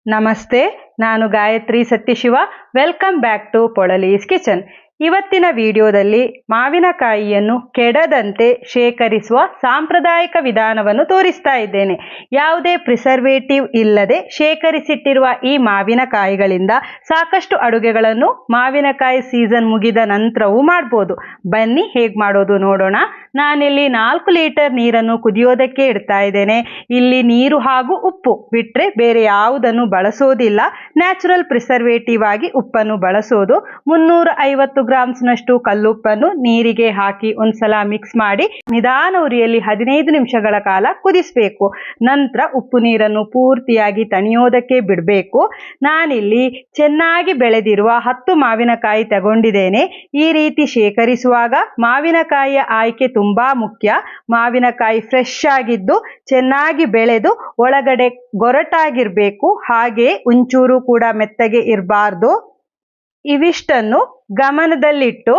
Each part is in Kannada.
ನಮಸ್ತೆ, ನಾನು Gayatri Satyashiva. Welcome back to Polali's kitchen. ಇವತ್ತಿನ ವಿಡಿಯೋದಲ್ಲಿ ಮಾವಿನಕಾಯಿಯನ್ನು ಕೆಡದಂತೆ ಶೇಖರಿಸುವ ಸಾಂಪ್ರದಾಯಿಕ ವಿಧಾನವನ್ನು ತೋರಿಸ್ತಾ ಇದ್ದೇನೆ. ಯಾವುದೇ ಪ್ರಿಸರ್ವೇಟಿವ್ ಇಲ್ಲದೆ ಶೇಖರಿಸಿಟ್ಟಿರುವ ಈ ಮಾವಿನಕಾಯಿಗಳಿಂದ ಸಾಕಷ್ಟು ಅಡುಗೆಗಳನ್ನು ಮಾವಿನಕಾಯಿ ಸೀಸನ್ ಮುಗಿದ ನಂತರವೂ ಮಾಡ್ಬೋದು. ಬನ್ನಿ ಹೇಗೆ ಮಾಡೋದು ನೋಡೋಣ. ನಾನಿಲ್ಲಿ 4 ಲೀಟರ್ ನೀರನ್ನು ಕುದಿಯೋದಕ್ಕೆ ಇಡ್ತಾ ಇದ್ದೇನೆ. ಇಲ್ಲಿ ನೀರು ಹಾಗೂ ಉಪ್ಪು ಬಿಟ್ಟರೆ ಬೇರೆ ಯಾವುದನ್ನು ಬಳಸೋದಿಲ್ಲ. ನ್ಯಾಚುರಲ್ ಪ್ರಿಸರ್ವೇಟಿವ್ ಆಗಿ ಉಪ್ಪನ್ನು ಬಳಸೋದು. 350 ಗ್ರಾಮ್ಸ್ನಷ್ಟು ಕಲ್ಲುಪ್ಪನ್ನು ನೀರಿಗೆ ಹಾಕಿ ಒಂದ್ಸಲ ಮಿಕ್ಸ್ ಮಾಡಿ ನಿಧಾನ ಉರಿಯಲ್ಲಿ 15 ನಿಮಿಷಗಳ ಕಾಲ ಕುದಿಸಬೇಕು. ನಂತರ ಉಪ್ಪು ನೀರನ್ನು ಪೂರ್ತಿಯಾಗಿ ತಣಿಯೋದಕ್ಕೆ ಬಿಡಬೇಕು. ನಾನಿಲ್ಲಿ ಚೆನ್ನಾಗಿ ಬೆಳೆದಿರುವ 10 ಮಾವಿನಕಾಯಿ ತಗೊಂಡಿದ್ದೇನೆ. ಈ ರೀತಿ ಶೇಖರಿಸುವಾಗ ಮಾವಿನಕಾಯಿಯ ಆಯ್ಕೆ ತುಂಬಾ ಮುಖ್ಯ. ಮಾವಿನಕಾಯಿ ಫ್ರೆಶ್ ಆಗಿದ್ದು ಚೆನ್ನಾಗಿ ಬೆಳೆದು ಒಳಗಡೆ ಗೊರಟಾಗಿರ್ಬೇಕು. ಹಾಗೆ ಒಂಚೂರು ಕೂಡ ಮೆತ್ತಗೆ ಇರಬಾರ್ದು. ಇವಿಷ್ಟನ್ನು ಗಮನದಲ್ಲಿಟ್ಟು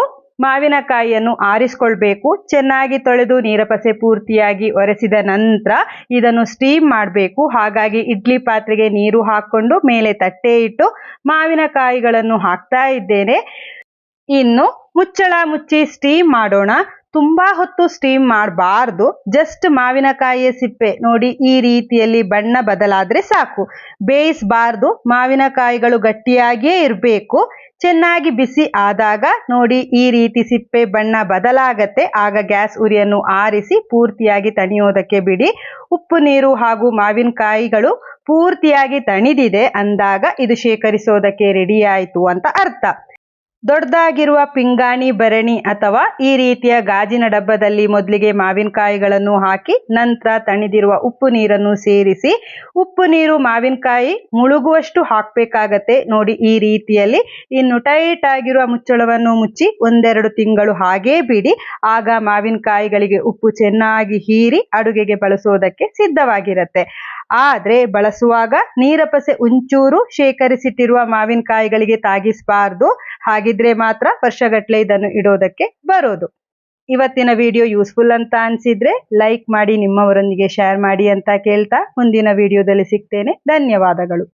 ಮಾವಿನಕಾಯಿಯನ್ನು ಆರಿಸ್ಕೊಳ್ಬೇಕು. ಚೆನ್ನಾಗಿ ತೊಳೆದು ನೀರಪಸೆ ಪೂರ್ತಿಯಾಗಿ ಒರೆಸಿದ ನಂತರ ಇದನ್ನು ಸ್ಟೀಮ್ ಮಾಡಬೇಕು. ಹಾಗಾಗಿ ಇಡ್ಲಿ ಪಾತ್ರೆಗೆ ನೀರು ಹಾಕ್ಕೊಂಡು ಮೇಲೆ ತಟ್ಟೆ ಇಟ್ಟು ಮಾವಿನಕಾಯಿಗಳನ್ನು ಹಾಕ್ತಾ ಇದ್ದೇನೆ. ಇನ್ನು ಮುಚ್ಚಳ ಮುಚ್ಚಿ ಸ್ಟೀಮ್ ಮಾಡೋಣ. ತುಂಬಾ ಹೊತ್ತು ಸ್ಟೀಮ್ ಮಾಡಬಾರ್ದು. ಜಸ್ಟ್ ಮಾವಿನಕಾಯಿಯ ಸಿಪ್ಪೆ ನೋಡಿ ಈ ರೀತಿಯಲ್ಲಿ ಬಣ್ಣ ಬದಲಾದ್ರೆ ಸಾಕು. ಬೇಯಿಸಬಾರ್ದು. ಮಾವಿನಕಾಯಿಗಳು ಗಟ್ಟಿಯಾಗಿಯೇ ಇರಬೇಕು. ಚೆನ್ನಾಗಿ ಬಿಸಿ ಆದಾಗ ನೋಡಿ ಈ ರೀತಿ ಸಿಪ್ಪೆ ಬಣ್ಣ ಬದಲಾಗತ್ತೆ. ಆಗ ಗ್ಯಾಸ್ ಉರಿಯನ್ನು ಆರಿಸಿ ಪೂರ್ತಿಯಾಗಿ ತಣಿಯೋದಕ್ಕೆ ಬಿಡಿ. ಉಪ್ಪು ನೀರು ಹಾಗೂ ಮಾವಿನಕಾಯಿಗಳು ಪೂರ್ತಿಯಾಗಿ ತಣಿದಿದೆ ಅಂದಾಗ ಇದು ಶೇಖರಿಸೋದಕ್ಕೆ ರೆಡಿ ಆಯಿತು ಅಂತ ಅರ್ಥ. ದೊಡ್ಡದಾಗಿರುವ ಪಿಂಗಾಣಿ ಭರಣಿ ಅಥವಾ ಈ ರೀತಿಯ ಗಾಜಿನ ಡಬ್ಬದಲ್ಲಿ ಮೊದಲಿಗೆ ಮಾವಿನಕಾಯಿಗಳನ್ನು ಹಾಕಿ ನಂತರ ತಣಿದಿರುವ ಉಪ್ಪು ನೀರನ್ನು ಸೇರಿಸಿ ಉಪ್ಪು ನೀರು ಮಾವಿನಕಾಯಿ ಮುಳುಗುವಷ್ಟು ಹಾಕಬೇಕಾಗತ್ತೆ. ನೋಡಿ ಈ ರೀತಿಯಲ್ಲಿ. ಇನ್ನು ಟೈಟ್ ಆಗಿರುವ ಮುಚ್ಚಳವನ್ನು ಮುಚ್ಚಿ 1-2 ತಿಂಗಳು ಹಾಗೇ ಬಿಡಿ. ಆಗ ಮಾವಿನಕಾಯಿಗಳಿಗೆ ಉಪ್ಪು ಚೆನ್ನಾಗಿ ಹೀರಿ ಅಡುಗೆಗೆ ಬಳಸೋದಕ್ಕೆ ಸಿದ್ಧವಾಗಿರುತ್ತೆ. ಆದರೆ ಬಳಸುವಾಗ ನೀರಪಸೆ ಒಂಚೂರು ಶೇಖರಿಸಿಟ್ಟಿರುವ ಮಾವಿನಕಾಯಿಗಳಿಗೆ ತಾಗಿಸಬಾರ್ದು. ಹಾಗಿದ್ರೆ ಮಾತ್ರ ವರ್ಷಗಟ್ಟಲೆ ಇದನ್ನು ಇಡೋದಕ್ಕೆ ಬರೋದು. ಇವತ್ತಿನ ವಿಡಿಯೋ ಯೂಸ್ಫುಲ್ ಅಂತ ಅನಿಸಿದ್ರೆ ಲೈಕ್ ಮಾಡಿ, ನಿಮ್ಮವರೊಂದಿಗೆ ಶೇರ್ ಮಾಡಿ ಅಂತ ಕೇಳ್ತಾ ಮುಂದಿನ ವಿಡಿಯೋದಲ್ಲಿ ಸಿಗ್ತೇನೆ. ಧನ್ಯವಾದಗಳು.